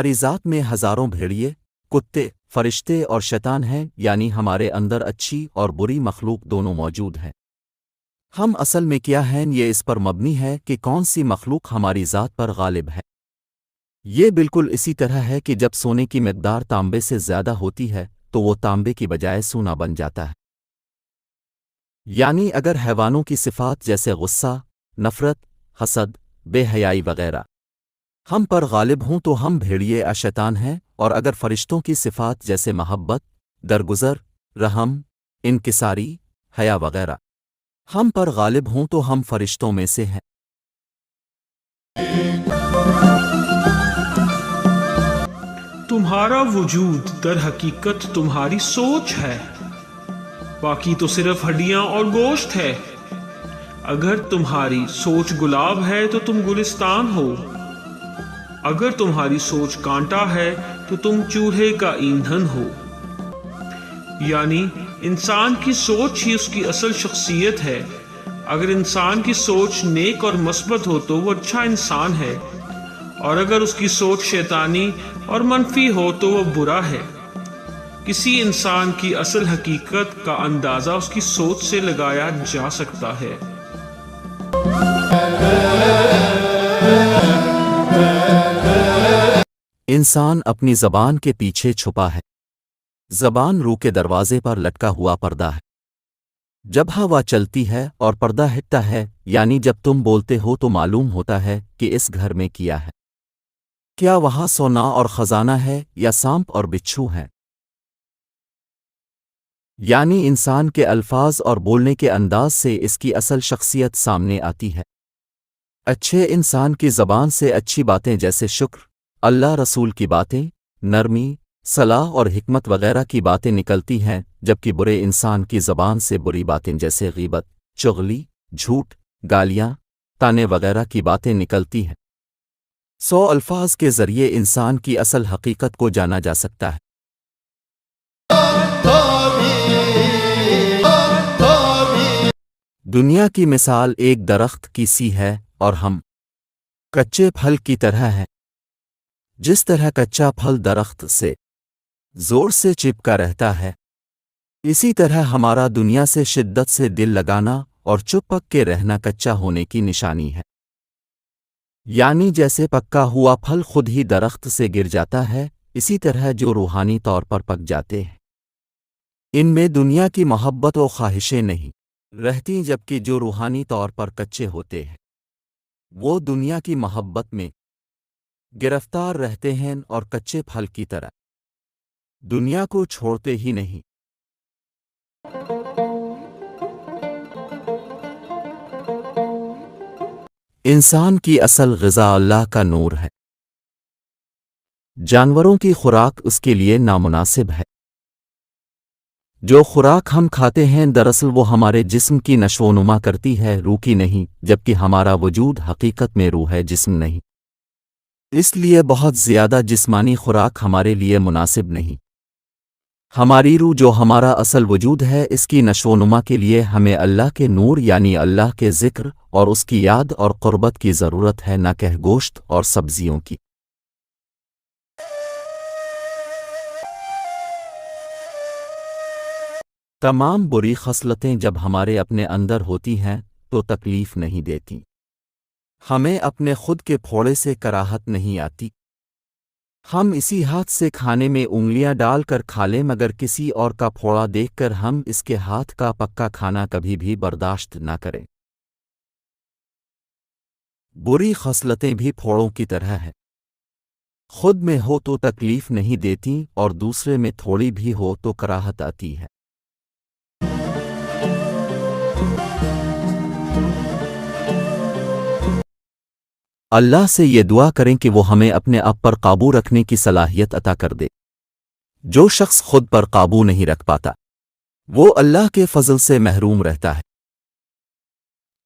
ہماری ذات میں ہزاروں بھیڑیے، کتے، فرشتے اور شیطان ہیں، یعنی ہمارے اندر اچھی اور بری مخلوق دونوں موجود ہیں۔ ہم اصل میں کیا ہیں یہ اس پر مبنی ہے کہ کون سی مخلوق ہماری ذات پر غالب ہے۔ یہ بالکل اسی طرح ہے کہ جب سونے کی مقدار تانبے سے زیادہ ہوتی ہے تو وہ تانبے کی بجائے سونا بن جاتا ہے۔ یعنی اگر حیوانوں کی صفات جیسے غصہ، نفرت، حسد، بے حیائی وغیرہ ہم پر غالب ہوں تو ہم بھیڑیے شیطان ہیں، اور اگر فرشتوں کی صفات جیسے محبت، درگزر، رحم، انکساری، حیا وغیرہ ہم پر غالب ہوں تو ہم فرشتوں میں سے ہیں۔ تمہارا وجود در حقیقت تمہاری سوچ ہے، باقی تو صرف ہڈیاں اور گوشت ہے۔ اگر تمہاری سوچ گلاب ہے تو تم گلستان ہو، اگر تمہاری سوچ کانٹا ہے تو تم چولہے کا ایندھن ہو۔ یعنی انسان کی سوچ ہی اس کی اصل شخصیت ہے۔ اگر انسان کی سوچ نیک اور مثبت ہو تو وہ اچھا انسان ہے، اور اگر اس کی سوچ شیطانی اور منفی ہو تو وہ برا ہے۔ کسی انسان کی اصل حقیقت کا اندازہ اس کی سوچ سے لگایا جا سکتا ہے۔ انسان اپنی زبان کے پیچھے چھپا ہے۔ زبان روح کے دروازے پر لٹکا ہوا پردہ ہے۔ جب ہوا چلتی ہے اور پردہ ہٹتا ہے، یعنی جب تم بولتے ہو تو معلوم ہوتا ہے کہ اس گھر میں کیا ہے۔ کیا وہاں سونا اور خزانہ ہے یا سانپ اور بچھو ہیں؟ یعنی انسان کے الفاظ اور بولنے کے انداز سے اس کی اصل شخصیت سامنے آتی ہے۔ اچھے انسان کی زبان سے اچھی باتیں جیسے شکر، اللہ رسول کی باتیں، نرمی، صلاح اور حکمت وغیرہ کی باتیں نکلتی ہیں، جبکہ برے انسان کی زبان سے بری باتیں جیسے غیبت، چغلی، جھوٹ، گالیاں، تانے وغیرہ کی باتیں نکلتی ہیں۔ 100 الفاظ کے ذریعے انسان کی اصل حقیقت کو جانا جا سکتا ہے۔ دنیا کی مثال ایک درخت کی سی ہے اور ہم کچے پھل کی طرح ہیں۔ جس طرح کچا پھل درخت سے زور سے چپکا رہتا ہے، اسی طرح ہمارا دنیا سے شدت سے دل لگانا اور چپک کے رہنا کچا ہونے کی نشانی ہے۔ یعنی جیسے پکا ہوا پھل خود ہی درخت سے گر جاتا ہے، اسی طرح جو روحانی طور پر پک جاتے ہیں ان میں دنیا کی محبت و خواہشیں نہیں رہتی، جبکہ جو روحانی طور پر کچے ہوتے ہیں وہ دنیا کی محبت میں گرفتار رہتے ہیں اور کچے پھل کی طرح دنیا کو چھوڑتے ہی نہیں۔ انسان کی اصل غذا اللہ کا نور ہے۔ جانوروں کی خوراک اس کے لیے نامناسب ہے۔ جو خوراک ہم کھاتے ہیں دراصل وہ ہمارے جسم کی نشو و نما کرتی ہے، روح کی نہیں، جبکہ ہمارا وجود حقیقت میں روح ہے، جسم نہیں۔ اس لیے بہت زیادہ جسمانی خوراک ہمارے لیے مناسب نہیں۔ ہماری روح جو ہمارا اصل وجود ہے، اس کی نشو و نما کے لیے ہمیں اللہ کے نور یعنی اللہ کے ذکر اور اس کی یاد اور قربت کی ضرورت ہے، نہ کہ گوشت اور سبزیوں کی۔ تمام بری خصلتیں جب ہمارے اپنے اندر ہوتی ہیں تو تکلیف نہیں دیتی۔ ہمیں اپنے خود کے پھوڑے سے کراہت نہیں آتی۔ ہم اسی ہاتھ سے کھانے میں انگلیاں ڈال کر کھا لیں، مگر کسی اور کا پھوڑا دیکھ کر ہم اس کے ہاتھ کا پکا کھانا کبھی بھی برداشت نہ کریں۔ بری خصلتیں بھی پھوڑوں کی طرح ہیں، خود میں ہو تو تکلیف نہیں دیتی اور دوسرے میں تھوڑی بھی ہو تو کراہت آتی ہے۔ اللہ سے یہ دعا کریں کہ وہ ہمیں اپنے آپ پر قابو رکھنے کی صلاحیت عطا کر دے۔ جو شخص خود پر قابو نہیں رکھ پاتا وہ اللہ کے فضل سے محروم رہتا ہے۔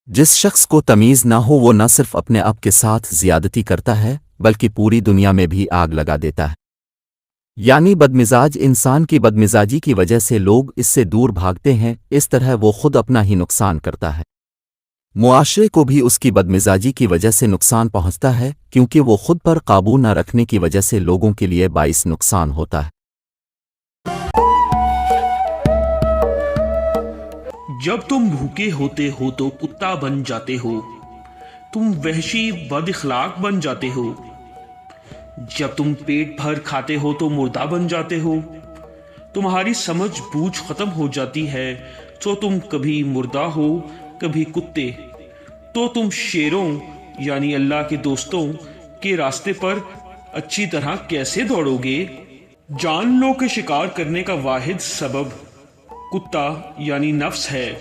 جس شخص کو تمیز نہ ہو وہ نہ صرف اپنے آپ کے ساتھ زیادتی کرتا ہے بلکہ پوری دنیا میں بھی آگ لگا دیتا ہے۔ یعنی بدمزاج انسان کی بدمزاجی کی وجہ سے لوگ اس سے دور بھاگتے ہیں، اس طرح وہ خود اپنا ہی نقصان کرتا ہے۔ معاشرے کو بھی اس کی بدمزاجی کی وجہ سے نقصان پہنچتا ہے کیونکہ وہ خود پر قابو نہ رکھنے کی وجہ سے لوگوں کے لیے باعث نقصان ہوتا ہے۔ جب تم بھوکے ہوتے ہو تو کتا بن جاتے ہو، تم وحشی بد اخلاق بن جاتے ہو۔ جب تم پیٹ بھر کھاتے ہو تو مردہ بن جاتے ہو۔ تمہاری سمجھ بوجھ ختم ہو جاتی ہے تو تم کبھی مردہ ہو کبھی کتے، تو تم شیروں یعنی اللہ کے دوستوں کے راستے پر اچھی طرح کیسے دوڑو گے؟ جان لو کہ شکار کرنے کا واحد سبب کتا یعنی نفس ہے۔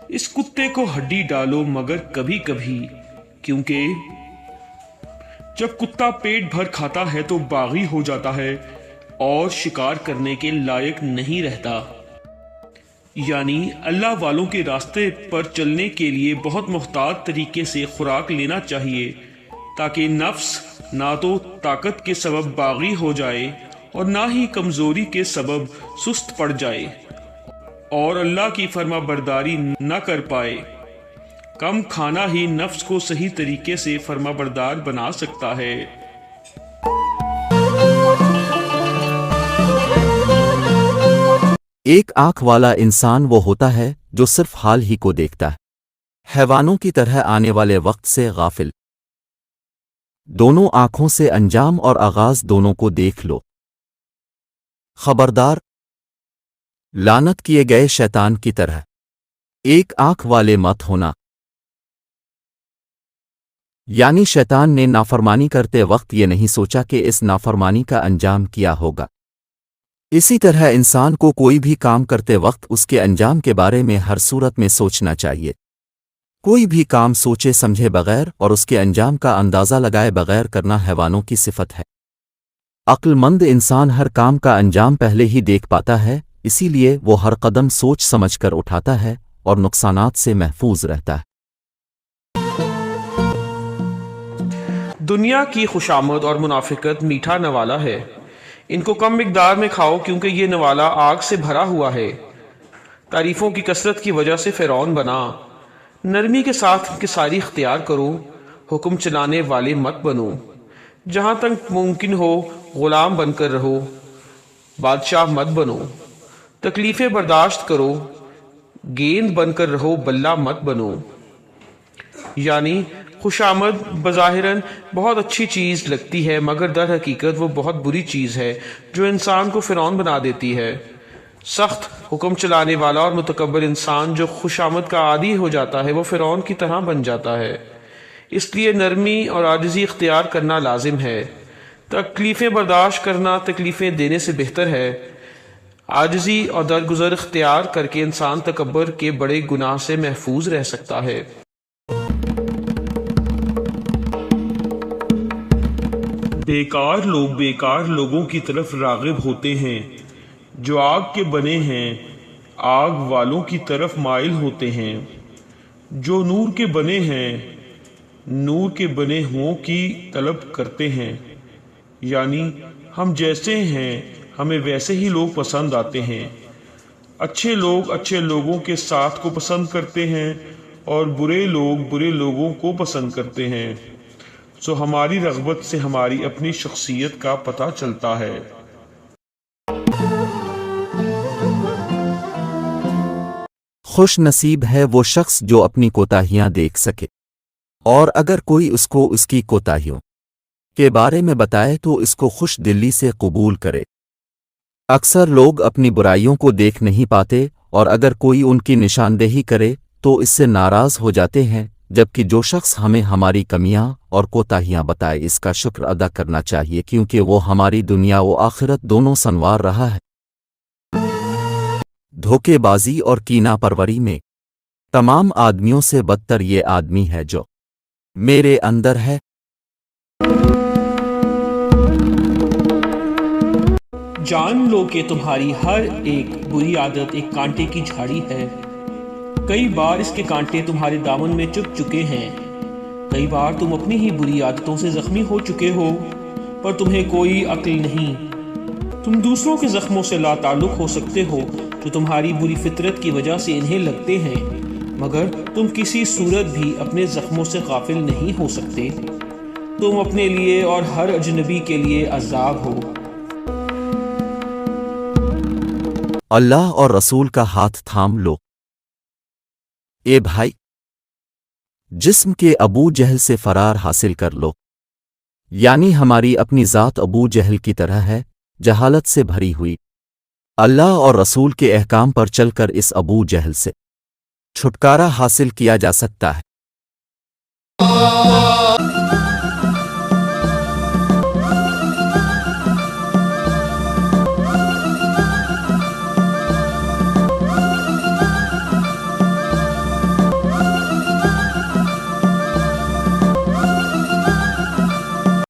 اس کتے کو ہڈی ڈالو مگر کبھی کبھی، کیونکہ جب کتا پیٹ بھر کھاتا ہے تو باغی ہو جاتا ہے اور شکار کرنے کے لائق نہیں رہتا۔ یعنی اللہ والوں کے راستے پر چلنے کے لیے بہت محتاط طریقے سے خوراک لینا چاہیے تاکہ نفس نہ تو طاقت کے سبب باغی ہو جائے اور نہ ہی کمزوری کے سبب سست پڑ جائے اور اللہ کی فرما برداری نہ کر پائے۔ کم کھانا ہی نفس کو صحیح طریقے سے فرما بردار بنا سکتا ہے۔ ایک آنکھ والا انسان وہ ہوتا ہے جو صرف حال ہی کو دیکھتا ہے، حیوانوں کی طرح آنے والے وقت سے غافل۔ دونوں آنکھوں سے انجام اور آغاز دونوں کو دیکھ لو۔ خبردار، لعنت کیے گئے شیطان کی طرح ایک آنکھ والے مت ہونا۔ یعنی شیطان نے نافرمانی کرتے وقت یہ نہیں سوچا کہ اس نافرمانی کا انجام کیا ہوگا۔ اسی طرح انسان کو کوئی بھی کام کرتے وقت اس کے انجام کے بارے میں ہر صورت میں سوچنا چاہیے۔ کوئی بھی کام سوچے سمجھے بغیر اور اس کے انجام کا اندازہ لگائے بغیر کرنا حیوانوں کی صفت ہے۔ عقل مند انسان ہر کام کا انجام پہلے ہی دیکھ پاتا ہے، اسی لیے وہ ہر قدم سوچ سمجھ کر اٹھاتا ہے اور نقصانات سے محفوظ رہتا ہے۔ دنیا کی خوشامد اور منافقت میٹھا نوالا ہے، ان کو کم مقدار میں کھاؤ کیونکہ یہ نوالا آگ سے بھرا ہوا ہے۔ تعریفوں کی کثرت کی وجہ سے فرعون بنا۔ نرمی کے ساتھ انکساری اختیار کرو، حکم چلانے والے مت بنو۔ جہاں تک ممکن ہو غلام بن کر رہو، بادشاہ مت بنو۔ تکلیفیں برداشت کرو، گیند بن کر رہو، بلہ مت بنو۔ یعنی خوشامد بظاہراً بہت اچھی چیز لگتی ہے مگر در حقیقت وہ بہت بری چیز ہے جو انسان کو فرعون بنا دیتی ہے۔ سخت حکم چلانے والا اور متکبر انسان جو خوشامد کا عادی ہو جاتا ہے وہ فرعون کی طرح بن جاتا ہے۔ اس لیے نرمی اور عاجزی اختیار کرنا لازم ہے۔ تکلیفیں برداشت کرنا تکلیفیں دینے سے بہتر ہے۔ عاجزی اور درگزر اختیار کر کے انسان تکبر کے بڑے گناہ سے محفوظ رہ سکتا ہے۔ بیکار لوگ بیکار لوگوں کی طرف راغب ہوتے ہیں، جو آگ کے بنے ہیں آگ والوں کی طرف مائل ہوتے ہیں۔ جو نور کے بنے ہیں نور کے بنے ہوں کی طلب کرتے ہیں۔ یعنی ہم جیسے ہیں ہمیں ویسے ہی لوگ پسند آتے ہیں۔ اچھے لوگ اچھے لوگوں کے ساتھ کو پسند کرتے ہیں اور برے لوگ برے لوگوں کو پسند کرتے ہیں۔ سو ہماری رغبت سے ہماری اپنی شخصیت کا پتہ چلتا ہے۔ خوش نصیب ہے وہ شخص جو اپنی کوتاہیاں دیکھ سکے، اور اگر کوئی اس کو اس کی کوتاہیوں کے بارے میں بتائے تو اس کو خوش دلی سے قبول کرے۔ اکثر لوگ اپنی برائیوں کو دیکھ نہیں پاتے اور اگر کوئی ان کی نشاندہی کرے تو اس سے ناراض ہو جاتے ہیں، جبکہ جو شخص ہمیں ہماری کمیاں اور کوتاہیاں بتائے اس کا شکر ادا کرنا چاہیے کیونکہ وہ ہماری دنیا و آخرت دونوں سنوار رہا ہے۔ دھوکے بازی اور کینہ پروری میں تمام آدمیوں سے بدتر یہ آدمی ہے جو میرے اندر ہے۔ جان لو کہ تمہاری ہر ایک بری عادت ایک کانٹے کی جھاڑی ہے۔ کئی بار اس کے کانٹے تمہارے دامن میں چپ چکے ہیں۔ کئی بار تم اپنی ہی بری عادتوں سے زخمی ہو چکے ہو پر تمہیں کوئی عقل نہیں۔ تم دوسروں کے زخموں سے لا تعلق ہو سکتے ہو جو تمہاری بری فطرت کی وجہ سے انہیں لگتے ہیں، مگر تم کسی صورت بھی اپنے زخموں سے غافل نہیں ہو سکتے. تم اپنے لیے اور ہر اجنبی کے لیے عذاب ہو. اللہ اور رسول کا ہاتھ تھام لو. اے بھائی، جسم کے ابو جہل سے فرار حاصل کر لو. یعنی ہماری اپنی ذات ابو جہل کی طرح ہے، جہالت سے بھری ہوئی. اللہ اور رسول کے احکام پر چل کر اس ابو جہل سے چھٹکارا حاصل کیا جا سکتا ہے.